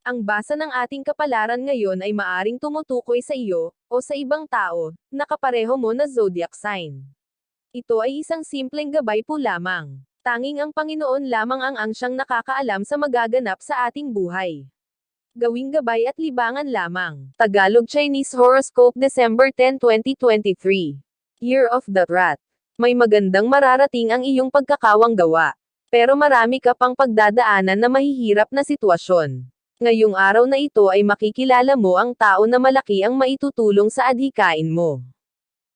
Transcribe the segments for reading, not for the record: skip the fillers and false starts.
Ang basa ng ating kapalaran ngayon ay maaring tumutukoy sa iyo, o sa ibang tao, na kapareho mo na zodiac sign. Ito ay isang simpleng gabay po lamang. Tanging ang Panginoon lamang ang siyang nakakaalam sa magaganap sa ating buhay. Gawing gabay at libangan lamang. Tagalog Chinese Horoscope December 10, 2023. Year of the Rat. May magandang mararating ang iyong pagkakawang gawa. Pero marami ka pang pagdadaanan na mahihirap na sitwasyon. Ngayong araw na ito ay makikilala mo ang tao na malaki ang maitutulong sa adhikain mo.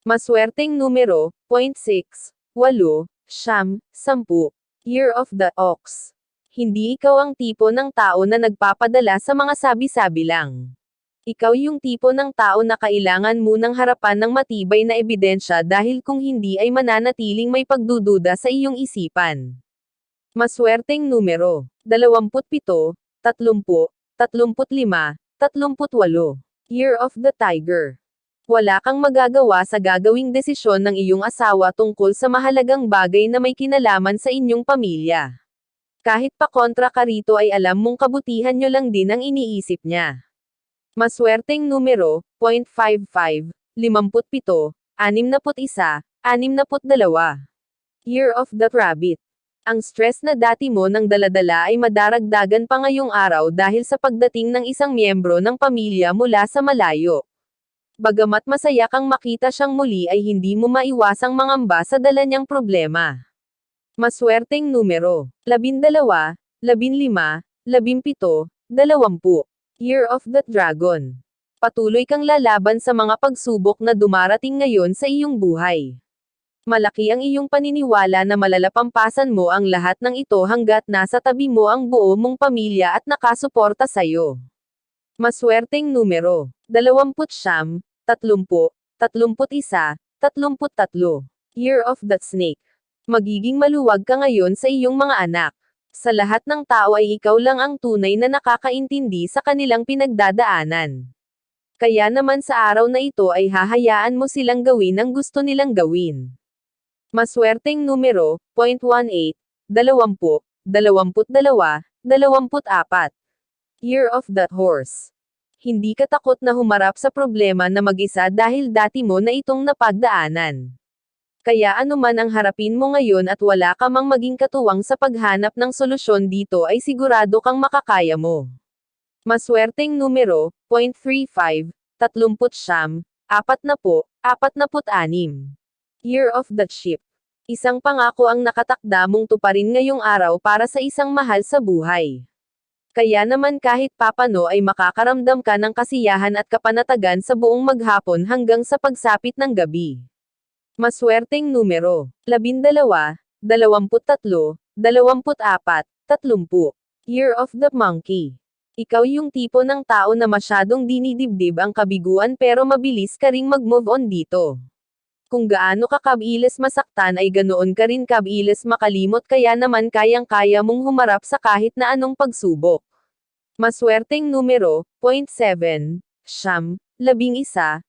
Maswerteng numero, 0.6, 8, 9, 10. Year of the Ox. Hindi ikaw ang tipo ng tao na nagpapadala sa mga sabi-sabi lang. Ikaw yung tipo ng tao na kailangan munang harapan ng matibay na ebidensya dahil kung hindi ay mananatiling may pagdududa sa iyong isipan. Maswerteng numero, 27, 30, 35, 38. Year of the Tiger. Wala kang magagawa sa gagawing desisyon ng iyong asawa tungkol sa mahalagang bagay na may kinalaman sa inyong pamilya. Kahit pa kontra ka rito ay alam mong kabutihan nyo lang din ang iniisip niya. Maswerteng numero, 0.55, 57, 61, 62. Year of the Rabbit. Ang stress na dati mo nang daladala ay madaragdagan pa ngayong araw dahil sa pagdating ng isang miyembro ng pamilya mula sa malayo. Bagamat masaya kang makita siyang muli ay hindi mo maiwasang mangamba sa dala niyang problema. Maswerteng numero, 12, 15, 17, 20. Year of the Dragon. Patuloy kang lalaban sa mga pagsubok na dumarating ngayon sa iyong buhay. Malaki ang iyong paniniwala na malalampasan mo ang lahat ng ito hanggat nasa tabi mo ang buo mong pamilya at nakasuporta sa'yo. Maswerteng numero, 29, 30, 31, 33. Year of the Snake. Magiging maluwag ka ngayon sa iyong mga anak. Sa lahat ng tao ay ikaw lang ang tunay na nakakaintindi sa kanilang pinagdadaanan. Kaya naman sa araw na ito ay hahayaan mo silang gawin ang gusto nilang gawin. Maswerteng numero, 0.18, 20, 22, 24. Year of the Horse. Hindi ka takot na humarap sa problema na mag-isa dahil dati mo na itong napagdaanan. Kaya anuman ang harapin mo ngayon at wala ka mang maging katuwang sa paghanap ng solusyon dito ay sigurado kang makakaya mo. Maswerteng numero, 0.35, 39, 40, 46. Year of the Sheep. Isang pangako ang nakatakda mong tuparin ngayong araw para sa isang mahal sa buhay. Kaya naman kahit papano ay makakaramdam ka ng kasiyahan at kapanatagan sa buong maghapon hanggang sa pagsapit ng gabi. Maswerteng numero, 12, 23, 24, 30. Year of the Monkey. Ikaw yung tipo ng tao na masyadong dinidibdib ang kabiguan pero mabilis ka ring mag-move on dito. Kung gaano ka kabilis masaktan ay ganoon ka rin kabilis makalimot kaya naman kayang-kaya mong humarap sa kahit na anong pagsubok. Maswerteng numero, 0.7, 11, 13.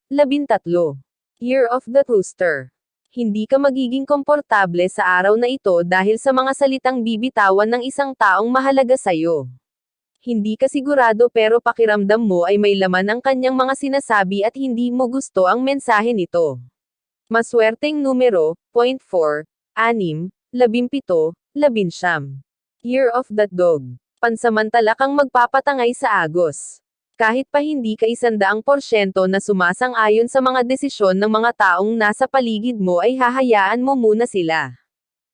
Year of the Rooster. Hindi ka magiging komportable sa araw na ito dahil sa mga salitang bibitawan ng isang taong mahalaga sa'yo. Hindi ka sigurado pero pakiramdam mo ay may laman ang kanyang mga sinasabi at hindi mo gusto ang mensahe nito. Maswerteng numero, 0.4, 6, 17, 19. Year of the Dog. Pansamantala kang magpapatangay sa agos. Kahit pa hindi ka 100% na sumasang-ayon sa mga desisyon ng mga taong nasa paligid mo ay hahayaan mo muna sila.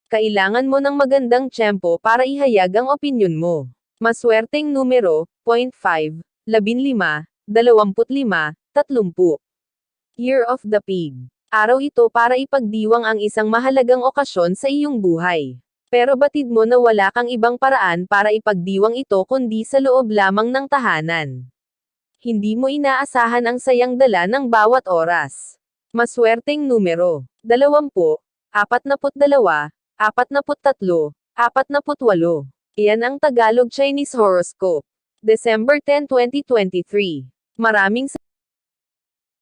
Kailangan mo ng magandang tiyempo para ihayag ang opinyon mo. Maswerteng numero, 0.5, 15, 25, 30. Year of the Pig. Araw ito para ipagdiwang ang isang mahalagang okasyon sa iyong buhay. Pero batid mo na wala kang ibang paraan para ipagdiwang ito kundi sa loob lamang ng tahanan. Hindi mo inaasahan ang sayang dala ng bawat oras. Maswerteng numero, 20, 42, 43, 48. Iyan ang Tagalog Chinese Horoscope. December 10, 2023. Maraming